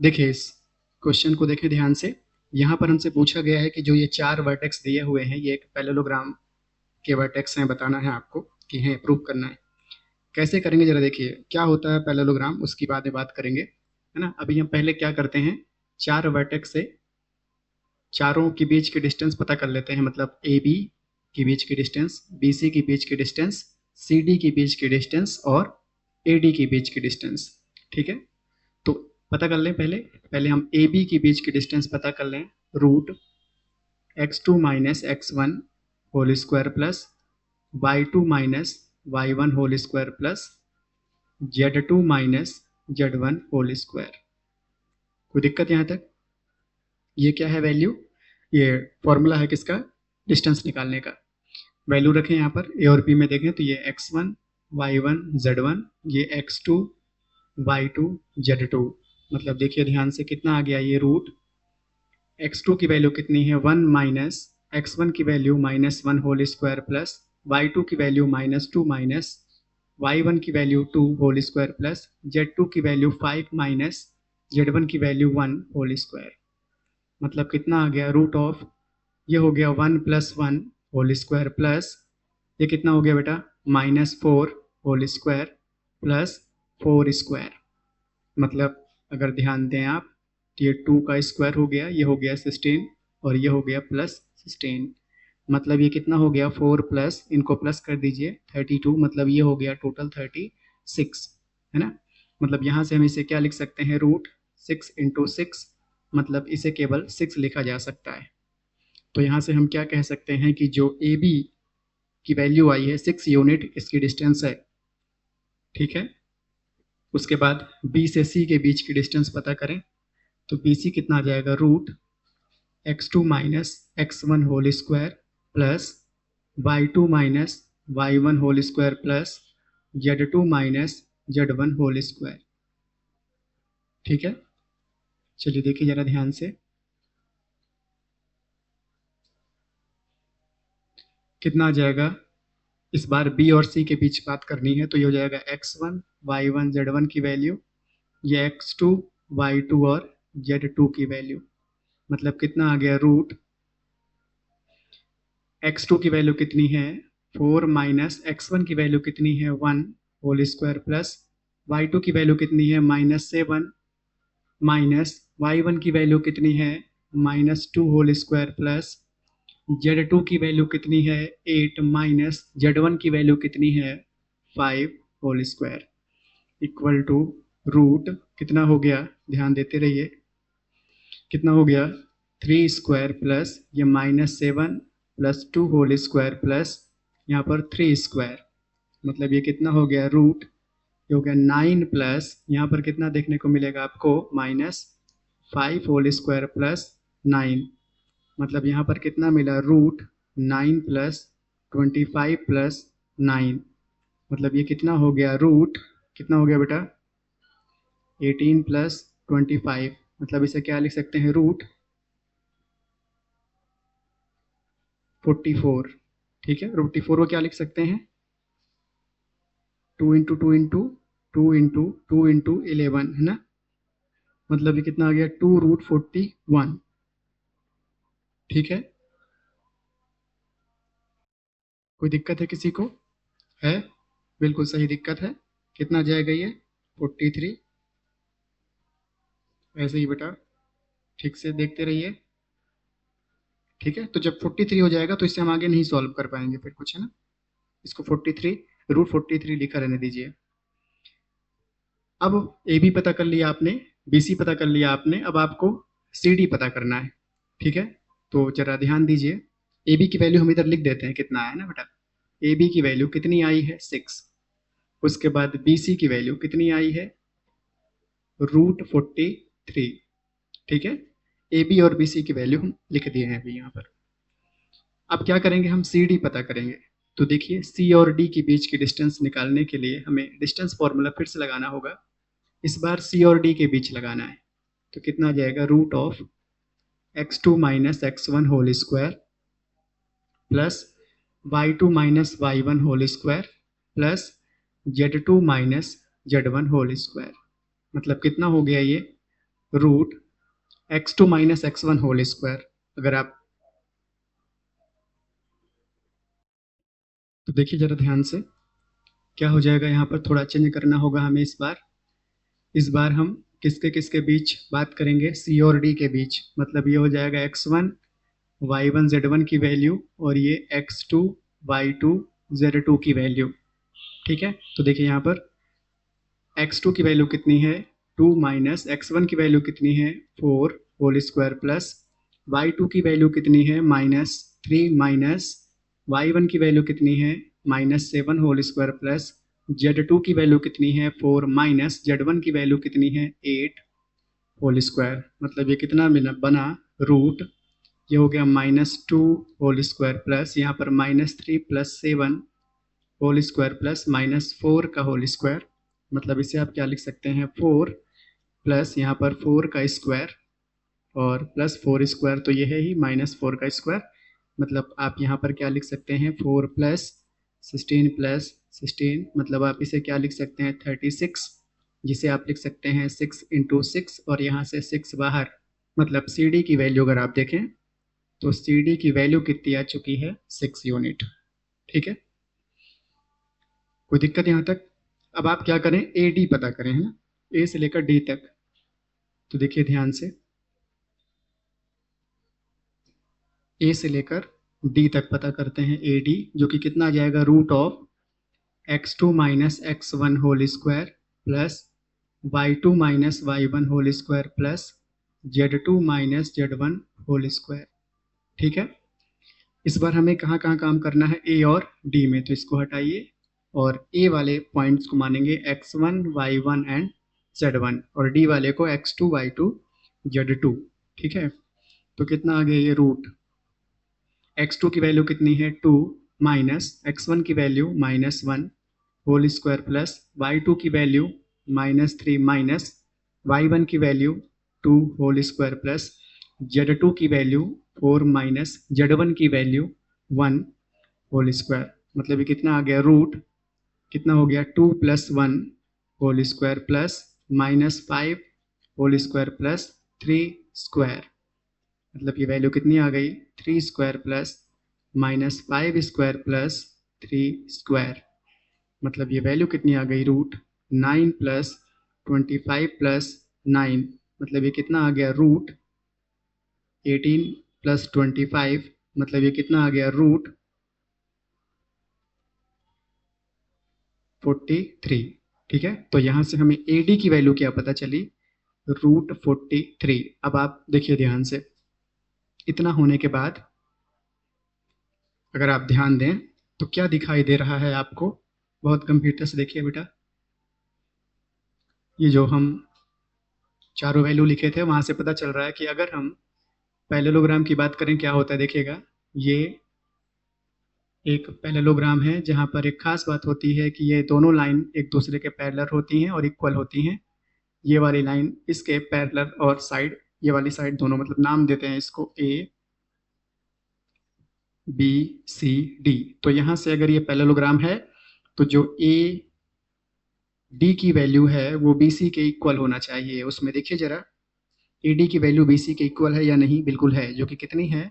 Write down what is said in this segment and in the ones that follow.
देखिए इस क्वेश्चन को देखें ध्यान से। यहाँ पर हमसे पूछा गया है कि जो ये 4 वर्टेक्स दिए हुए हैं, ये एक पैरेललोग्राम के वर्टेक्स हैं, बताना है आपको कि हैं, प्रूव करना है। कैसे करेंगे ज़रा देखिए, क्या होता है पैरेललोग्राम, उसकी बाद में बात करेंगे, है ना। अभी हम पहले क्या करते हैं, 4 वर्टेक्स से चारों के बीच की डिस्टेंस पता कर लेते हैं, मतलब ए बी के बीच की डिस्टेंस, बी सी के बीच की डिस्टेंस, सी डी के बीच की डिस्टेंस और ए डी के बीच की डिस्टेंस। ठीक है, तो पता कर लें। पहले पहले हम ए बी के बीच की डिस्टेंस पता कर लें। Root x2 minus x1 whole square plus y2 minus y1 whole square plus z2 minus z1 whole square. कोई दिक्कत यहाँ तक? ये क्या है वैल्यू? ये फॉर्मूला है किसका? डिस्टेंस निकालने का। वैल्यू रखें यहाँ पर ए और बी में, देखें तो ये x1 y1 z1, ये x2 y2 z2। मतलब देखिए ध्यान से, कितना आ गया ये रूट x2 की वैल्यू कितनी है 1 माइनस x1 की value -1 whole square plus y2 की वैल्यू -2 माइनस y1 की value 2 whole square plus z2 की वैल्यू 5 माइनस z1 की वैल्यू 1 होल स्क्वायर। मतलब कितना आ गया रूट ऑफ, ये हो गया 1 प्लस 1 होल स्क्वायर प्लस ये कितना हो गया बेटा -4 होल स्क्वायर प्लस 4 स्क्वायर। मतलब अगर ध्यान दें आप, तो ये 2 का स्क्वायर हो गया, ये हो गया 16 और ये हो गया प्लस 16। मतलब ये कितना हो गया 4 प्लस, इनको प्लस कर दीजिए 32, मतलब ये हो गया टोटल 36, है ना। मतलब यहाँ से हम इसे क्या लिख सकते हैं, रूट 6 इंटू 6, मतलब इसे केवल 6 लिखा जा सकता है। तो यहाँ से हम क्या कह सकते हैं कि जो ए बी की वैल्यू आई है 6 यूनिट, इसकी डिस्टेंस है। ठीक है, उसके बाद बी से सी के बीच की डिस्टेंस पता करें, तो बी सी कितना आ जाएगा, root x2 minus x1 whole square plus y2 minus y1 whole square plus z2 minus z1 whole square. ठीक है, चलिए देखिए जरा ध्यान से, कितना आ जाएगा। इस बार बी और सी के बीच बात करनी है, तो ये हो जाएगा x1 y1 z1 की वैल्यू, ये x2 y2 और z2 की वैल्यू। मतलब कितना आ गया रूट x2 की वैल्यू कितनी है 4 माइनस x1 की वैल्यू कितनी है 1 होल स्क्वायर प्लस y2 की वैल्यू कितनी है -7 माइनस y1 की वैल्यू कितनी है -2 होल स्क्वायर प्लस z2 की वैल्यू कितनी है 8 माइनस z1 की वैल्यू कितनी है 5 whole square, equal to root कितना हो गया, ध्यान देते रहिए, कितना हो गया 3 स्क्वायर प्लस ये -7 प्लस 2 होल स्क्वायर प्लस यहाँ पर 3 स्क्वायर। मतलब ये कितना हो गया रूट, ये हो गया 9 प्लस यहाँ पर कितना देखने को मिलेगा आपको -5 होल स्क्वायर प्लस 9। मतलब यहाँ पर कितना मिला रूट 9 प्लस 25 प्लस 9। मतलब ये कितना हो गया रूट, कितना हो गया बेटा 18 प्लस 25। मतलब इसे क्या लिख सकते हैं, रूट 44। ठीक है, रूट 44 को क्या लिख सकते हैं, 2 इंटू 2 इंटू 2 इंटू 2 इंटू 11, है ना। मतलब ये कितना आ गया 2 रूट 41। ठीक है, कोई दिक्कत है किसी को? है, बिल्कुल सही दिक्कत है। कितना जाएगा ये 43। ऐसे ही बेटा ठीक से देखते रहिए। ठीक है, तो जब 43 हो जाएगा तो इससे हम आगे नहीं सॉल्व कर पाएंगे फिर कुछ, है ना। इसको 43 रूट 43 लिखा रहने दीजिए। अब ए बी पता कर लिया आपने, बी सी पता कर लिया आपने, अब आपको सी डी पता करना है। ठीक है, तो जरा ध्यान दीजिए, ए बी की वैल्यू हम इधर लिख देते हैं, कितना है ना बेटा, ए बी की वैल्यू कितनी आई है 6। उसके बाद बी सी की वैल्यू कितनी आई है रूट 43। ठीक है, ए बी और बी सी की वैल्यू हम लिख दिए हैं अभी यहाँ पर। अब क्या करेंगे, हम सी डी पता करेंगे। तो देखिए सी और डी के बीच की डिस्टेंस निकालने के लिए हमें डिस्टेंस फॉर्मूला फिर से लगाना होगा। इस बार सी और डी के बीच लगाना है, तो कितना आ जाएगा root of x2 minus x1 whole square plus y2 minus y1 whole square plus z2 minus z1 whole square. मतलब कितना हो गया ये root x2 minus x1 whole square. अगर आप तो देखिए जरा ध्यान से क्या हो जाएगा, यहाँ पर थोड़ा चेंज करना होगा हमें इस बार हम किसके किसके बीच बात करेंगे, सी और डी के बीच। मतलब ये हो जाएगा x1 y1 z1 की वैल्यू और ये x2 y2 z2 की वैल्यू। ठीक है, तो देखिए यहाँ पर x2 की वैल्यू कितनी है 2 माइनस x1 की वैल्यू कितनी है 4 होल स्क्वायर प्लस y2 की वैल्यू कितनी है -3 माइनस y1 की वैल्यू कितनी है -7 होल स्क्वायर प्लस z2 की वैल्यू कितनी है 4 माइनस z1 की वैल्यू कितनी है 8 होल स्क्वायर। मतलब ये कितना बना रूट, ये हो गया -2 होल स्क्वायर प्लस यहाँ पर -3 प्लस 7 होल स्क्वायर प्लस -4 का होल स्क्वायर। मतलब इसे आप क्या लिख सकते हैं 4 प्लस यहाँ पर 4 का स्क्वायर और प्लस 4 स्क्वायर, तो ये है ही -4 का स्क्वायर। मतलब आप यहाँ पर क्या लिख सकते हैं 4 प्लस 16 प्लस 16, मतलब आप इसे क्या लिख सकते हैं 36, जिसे आप लिख सकते हैं 6 इंटू 6 और यहाँ से 6 बाहर। मतलब सी डी की वैल्यू अगर आप देखें तो सी डी की वैल्यू कितनी आ चुकी है 6 यूनिट। ठीक है, कोई दिक्कत यहाँ तक? अब आप क्या करें ए डी पता करें, है ना, ए से लेकर डी तक। तो देखिए ध्यान से, ए से लेकर डी तक पता करते हैं ए डी, जो कि कितना आ जाएगा root of x2 minus x1 whole square plus y2 minus y1 whole square plus z2 minus z1 whole square. ठीक है, इस बार हमें कहाँ कहाँ काम करना है ए और डी में, तो इसको हटाइए और ए वाले पॉइंट्स को मानेंगे x1 y1 एंड z1 और डी वाले को x2 y2 z2। ठीक है, तो कितना आ गया ये रूट x2 की वैल्यू कितनी है 2 माइनस x1 की value -1 whole square plus y2 की वैल्यू -3 माइनस y1 की value 2 whole square plus z2 की वैल्यू 4 माइनस z1 की वैल्यू 1 होल स्क्वायर। मतलब ये कितना आ गया रूट, कितना हो गया 2 plus 1 whole square plus -5 whole square plus 3 square. मतलब ये वैल्यू कितनी आ गई 3 square plus -5 square plus 3 square. मतलब ये वैल्यू कितनी आ गई रूट 9 प्लस 25 प्लस 9। मतलब ये कितना आ गया रूट 18 प्लस 25। मतलब ये कितना आ गया रूट 43। ठीक है, तो यहाँ से हमें ए डी की वैल्यू क्या पता चली रूट 43। अब आप देखिए ध्यान से, इतना होने के बाद अगर आप ध्यान दें तो क्या दिखाई दे रहा है आपको, बहुत गंभीरता से देखिए बेटा। ये जो हम चारों वैल्यू लिखे थे वहाँ से पता चल रहा है कि अगर हम पैरेललोग्राम की बात करें क्या होता है, देखिएगा ये एक पैरेललोग्राम है जहाँ पर एक खास बात होती है कि ये दोनों लाइन एक दूसरे के पैरेलल होती हैं और इक्वल होती हैं। ये वाली लाइन इसके पैरेलल और साइड, ये वाली साइड दोनों, मतलब नाम देते हैं इसको ए बी सी डी। तो यहाँ से अगर ये पैरेललोग्राम है तो जो ए डी की वैल्यू है वो बी सी के इक्वल होना चाहिए। उसमें देखिए जरा ए डी की वैल्यू बी सी के इक्वल है या नहीं, बिल्कुल है, जो कि कितनी है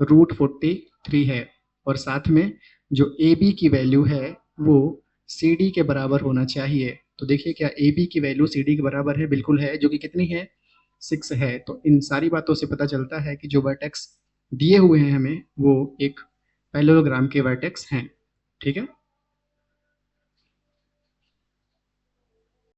रूट 43 है। और साथ में जो ए बी की वैल्यू है वो सी डी के बराबर होना चाहिए। तो देखिए क्या ए बी की वैल्यू सी डी के बराबर है, बिल्कुल है, जो कि कितनी है 6 है। तो इन सारी बातों से पता चलता है कि जो वर्टेक्स दिए हुए हैं हमें वो एक पैरेललोग्राम के वर्टेक्स हैं। ठीक है।